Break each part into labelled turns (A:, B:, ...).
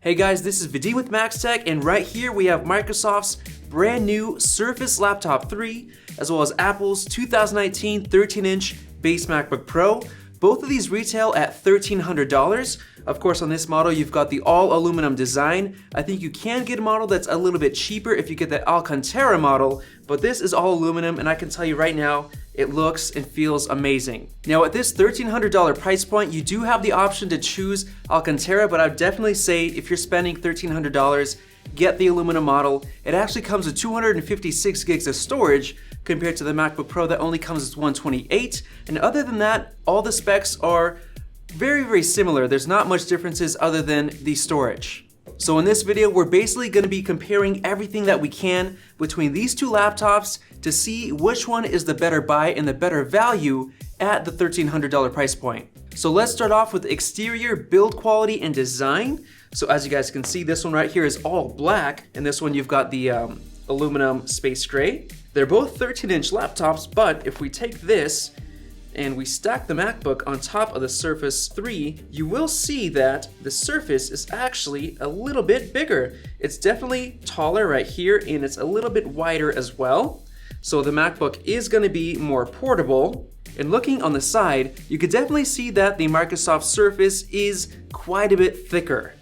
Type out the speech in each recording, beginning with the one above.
A: Hey guys, this is Vadim with Max Tech, and right here we have Microsoft's brand new Surface Laptop 3, as well as Apple's 2019 13-inch base MacBook Pro. Both of these retail at $1,300. Of course, on this model, you've got the all aluminum design. I think you can get a model that's a little bit cheaper if you get the Alcantara model, but this is all aluminum, and I can tell you right now, it looks and feels amazing. Now at this $1,300 price point, you do have the option to choose Alcantara, but I'd definitely say if you're spending $1,300, get the aluminum model. It actually comes with 256 gigs of storage compared to the MacBook Pro that only comes with 128. And other than that, all the specs are very similar. There's not much differences other than the storage. So in this video, we're basically going to be comparing everything that we can between these two laptops to see which one is the better buy and the better value at the $1,300 price point. So let's start off with exterior build quality and design. So as you guys can see, this one right here is all black, and this one you've got the aluminum space gray. They're both 13-inch laptops, but if we take this and we stack the MacBook on top of the Surface 3, you will see that the Surface is actually a little bit bigger. It's definitely taller right here, and it's a little bit wider as well. So the MacBook is going to be more portable. And looking on the side, you could definitely see that the Microsoft Surface is quite a bit thicker.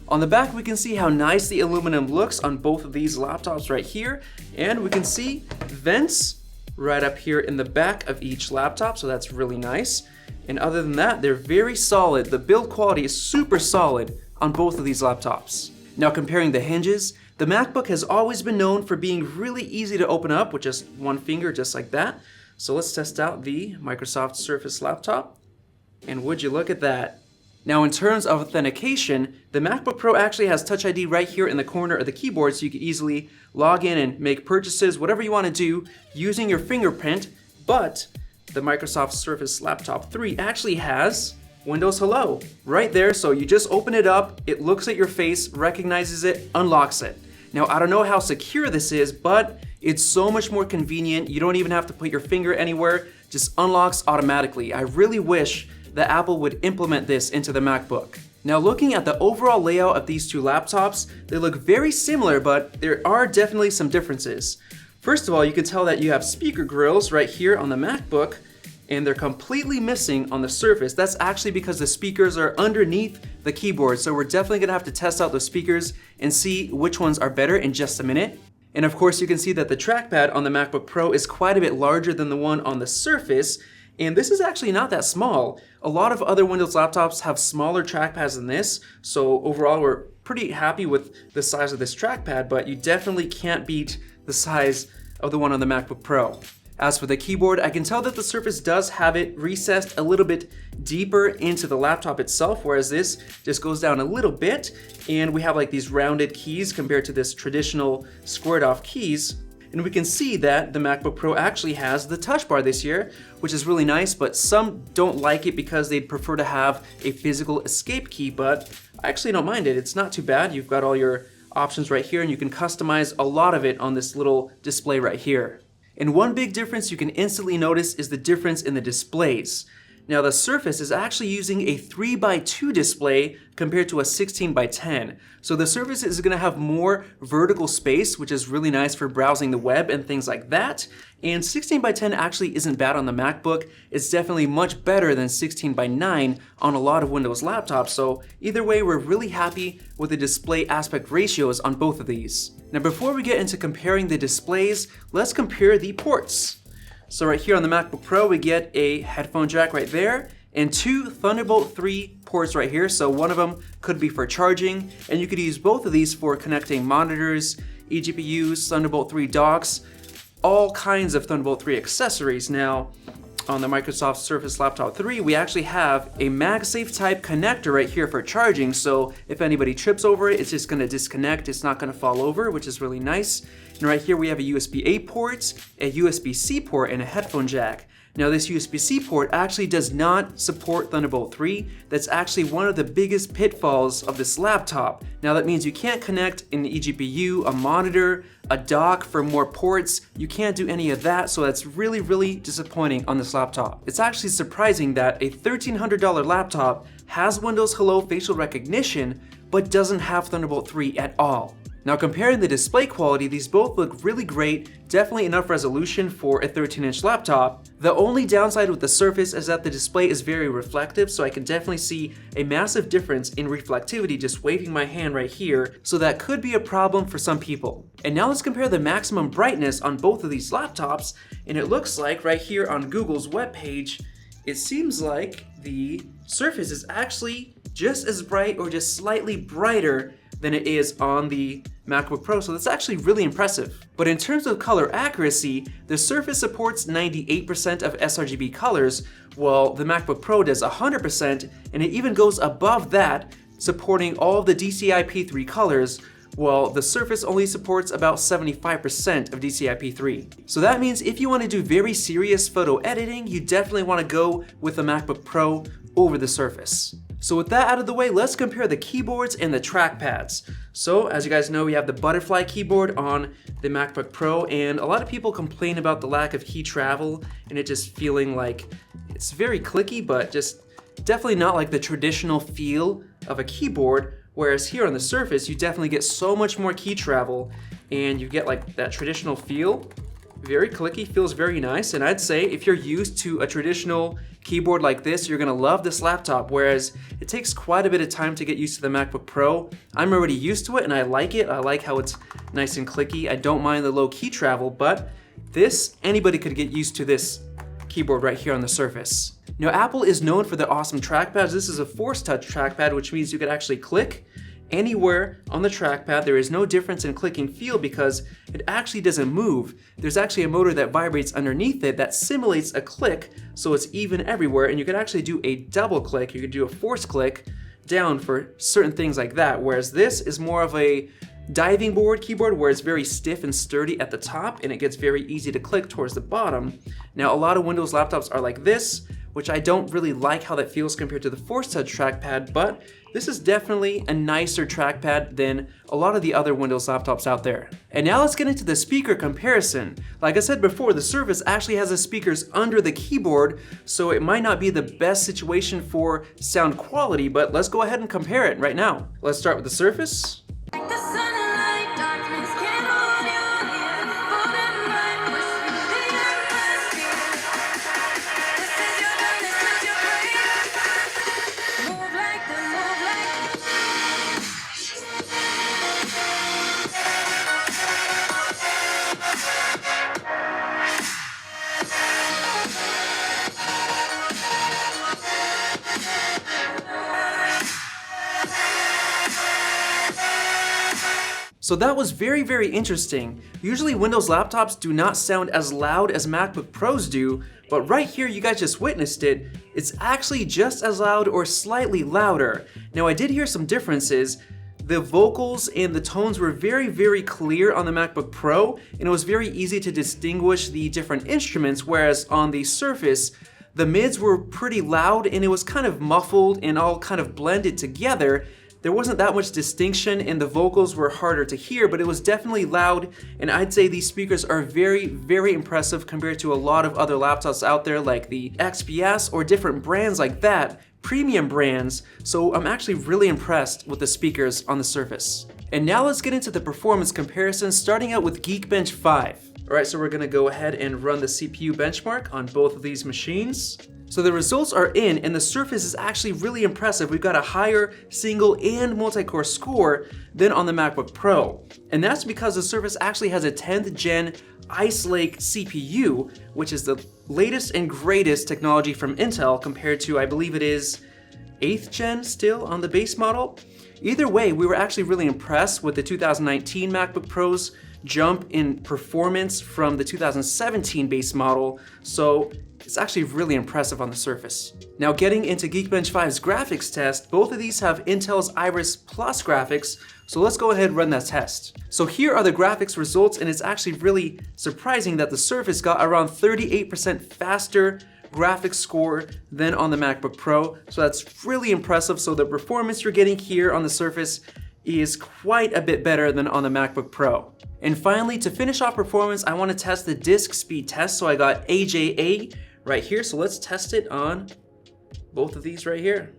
A: On the back, we can see how nice the aluminum looks on both of these laptops right here, and we can see vents right up here in the back of each laptop, so that's really nice. And other than that, they're very solid. The build quality is super solid on both of these laptops. Now comparing the hinges, the MacBook has always been known for being really easy to open up with just one finger, just like that. So let's test out the Microsoft Surface laptop. And would you look at that? Now in terms of authentication, the MacBook Pro actually has Touch ID right here in the corner of the keyboard, so you can easily log in and make purchases, whatever you want to do, using your fingerprint. But the Microsoft Surface Laptop 3 actually has Windows Hello right there, so you just open it up, it looks at your face, recognizes it, unlocks it. Now I don't know how secure this is, but it's so much more convenient. You don't even have to put your finger anywhere, just unlocks automatically. I really wish that Apple would implement this into the MacBook. Now looking at the overall layout of these two laptops, they look very similar, but there are definitely some differences. First of all, you can tell that you have speaker grills right here on the MacBook, and they're completely missing on the Surface. That's actually because the speakers are underneath the keyboard, so we're definitely gonna have to test out the speakers and see which ones are better in just a minute. And of course, you can see that the trackpad on the MacBook Pro is quite a bit larger than the one on the Surface, and this is actually not that small. A lot of other Windows laptops have smaller trackpads than this, so overall we're pretty happy with the size of this trackpad, but you definitely can't beat the size of the one on the MacBook Pro. As for the keyboard, I can tell that the Surface does have it recessed a little bit deeper into the laptop itself, whereas this just goes down a little bit, and we have like these rounded keys compared to this traditional squared off keys. And we can see that the MacBook Pro actually has the touch bar this year, which is really nice, but some don't like it because they'd prefer to have a physical escape key, but I actually don't mind it. It's not too bad. You've got all your options right here, and you can customize a lot of it on this little display right here. And one big difference you can instantly notice is the difference in the displays. Now the Surface is actually using a 3x2 display compared to a 16x10. So the Surface is going to have more vertical space, which is really nice for browsing the web and things like that. And 16x10 actually isn't bad on the MacBook. It's definitely much better than 16x9 on a lot of Windows laptops. So either way, we're really happy with the display aspect ratios on both of these. Now before we get into comparing the displays, let's compare the ports. So right here on the MacBook Pro, we get a headphone jack right there and two Thunderbolt 3 ports right here. So one of them could be for charging, and you could use both of these for connecting monitors, eGPUs, Thunderbolt 3 docks, all kinds of Thunderbolt 3 accessories. Now, on the Microsoft Surface Laptop 3, we actually have a MagSafe type connector right here for charging, so if anybody trips over it, it's just going to disconnect, it's not going to fall over, which is really nice. And right here we have a USB-A port, a USB-C port, and a headphone jack. Now this USB-C port actually does not support Thunderbolt 3. That's actually one of the biggest pitfalls of this laptop. Now that means you can't connect an eGPU, a monitor, a dock for more ports. You can't do any of that, so that's really disappointing on this laptop. It's actually surprising that a $1,300 laptop has Windows Hello facial recognition, but doesn't have Thunderbolt 3 at all. Now comparing the display quality, these both look really great, definitely enough resolution for a 13-inch laptop. The only downside with the Surface is that the display is very reflective, so I can definitely see a massive difference in reflectivity just waving my hand right here, so that could be a problem for some people. And now let's compare the maximum brightness on both of these laptops, and it looks like right here on Google's webpage, it seems like the Surface is actually just as bright or just slightly brighter than it is on the MacBook Pro, so that's actually really impressive. But in terms of color accuracy, the Surface supports 98% of sRGB colors, while the MacBook Pro does 100%, and it even goes above that, supporting all of the DCI-P3 colors, while the Surface only supports about 75% of DCI-P3. So that means if you want to do very serious photo editing, you definitely want to go with the MacBook Pro over the Surface. So with that out of the way, let's compare the keyboards and the trackpads. So as you guys know, we have the butterfly keyboard on the MacBook Pro, and a lot of people complain about the lack of key travel and it just feeling like it's very clicky, but just definitely not like the traditional feel of a keyboard. Whereas here on the Surface, you definitely get so much more key travel and you get like that traditional feel. Very clicky, feels very nice, and I'd say if you're used to a traditional keyboard like this, you're gonna love this laptop, whereas it takes quite a bit of time to get used to the MacBook Pro. I'm already used to it and I like it. I like how it's nice and clicky. I don't mind the low key travel, but anybody could get used to this keyboard right here on the Surface. Now Apple is known for their awesome trackpads. This is a force touch trackpad, which means you could actually click anywhere on the trackpad. There is no difference in clicking feel because it actually doesn't move. There's actually a motor that vibrates underneath it that simulates a click, so it's even everywhere, and you could actually do a double click. You could do a force click down for certain things like that, whereas this is more of a diving board keyboard where it's very stiff and sturdy at the top and it gets very easy to click towards the bottom. Now a lot of Windows laptops are like this, which I don't really like how that feels compared to the Force Touch trackpad, but this is definitely a nicer trackpad than a lot of the other Windows laptops out there. And now let's get into the speaker comparison. Like I said before, the Surface actually has the speakers under the keyboard, so it might not be the best situation for sound quality, but let's go ahead and compare it right now. Let's start with the Surface. So that was very, very interesting. Usually Windows laptops do not sound as loud as MacBook Pros do, but right here you guys just witnessed it. It's actually just as loud or slightly louder. Now I did hear some differences. The vocals and the tones were very, very clear on the MacBook Pro, and it was very easy to distinguish the different instruments, whereas on the Surface, the mids were pretty loud and it was kind of muffled and all kind of blended together. There wasn't that much distinction and the vocals were harder to hear, but it was definitely loud, and I'd say these speakers are very, very impressive compared to a lot of other laptops out there like the XPS or different brands like that, premium brands, so I'm actually really impressed with the speakers on the Surface. And now let's get into the performance comparison, starting out with Geekbench 5. Alright, so we're gonna go ahead and run the CPU benchmark on both of these machines. So the results are in, and the Surface is actually really impressive. We've got a higher single and multi-core score than on the MacBook Pro. And that's because the Surface actually has a 10th gen Ice Lake CPU, which is the latest and greatest technology from Intel compared to, I believe it is 8th gen still on the base model. Either way, we were actually really impressed with the 2019 MacBook Pro's jump in performance from the 2017 base model, so it's actually really impressive on the Surface. Now getting into Geekbench 5's graphics test, both of these have Intel's Iris Plus graphics, so let's go ahead and run that test. So here are the graphics results, and it's actually really surprising that the Surface got around 38% faster graphics score than on the MacBook Pro, so that's really impressive. So the performance you're getting here on the Surface is quite a bit better than on the MacBook Pro. And finally, to finish off performance, I want to test the disk speed test, so I got AJA right here, so let's test it on both of these right here.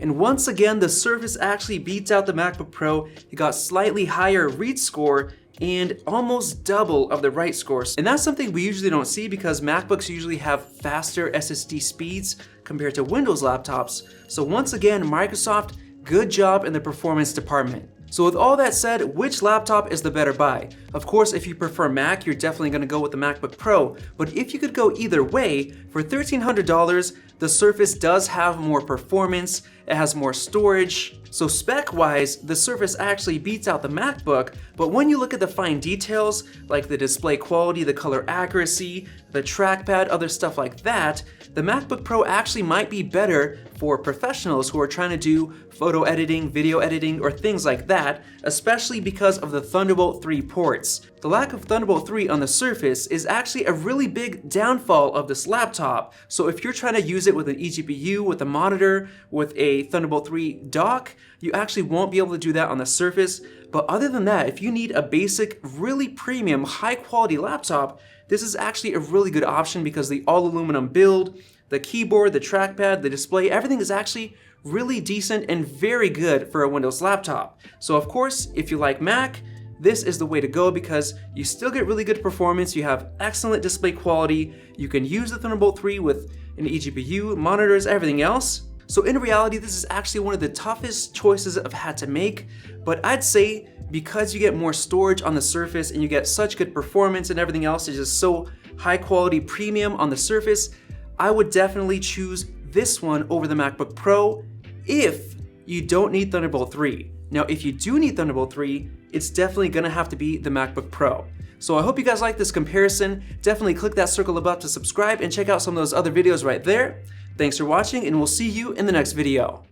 A: And once again, the Surface actually beats out the MacBook Pro. It got slightly higher read score and almost double of the write scores. And that's something we usually don't see because MacBooks usually have faster SSD speeds compared to Windows laptops. So once again, Microsoft, good job in the performance department. So with all that said, which laptop is the better buy? Of course, if you prefer Mac, you're definitely gonna go with the MacBook Pro, but if you could go either way, for $1,300, the Surface does have more performance, it has more storage. So spec-wise, the Surface actually beats out the MacBook, but when you look at the fine details, like the display quality, the color accuracy, the trackpad, other stuff like that, the MacBook Pro actually might be better for professionals who are trying to do photo editing, video editing, or things like that, especially because of the Thunderbolt 3 ports. The lack of Thunderbolt 3 on the Surface is actually a really big downfall of this laptop, so if you're trying to use it with an eGPU, with a monitor, with a Thunderbolt 3 dock, you actually won't be able to do that on the Surface. But other than that, if you need a basic, really premium, high quality laptop, this is actually a really good option because the all aluminum build, the keyboard, the trackpad, the display, everything is actually really decent and very good for a Windows laptop. So of course, if you like Mac, this is the way to go because you still get really good performance, you have excellent display quality, you can use the Thunderbolt 3 with an eGPU, monitors, everything else. So in reality, this is actually one of the toughest choices I've had to make, but I'd say because you get more storage on the Surface and you get such good performance and everything else is just so high quality premium on the Surface, I would definitely choose this one over the MacBook Pro if you don't need Thunderbolt 3. Now, if you do need Thunderbolt 3, it's definitely gonna have to be the MacBook Pro. So I hope you guys like this comparison. Definitely click that circle above to subscribe and check out some of those other videos right there. Thanks for watching, and we'll see you in the next video.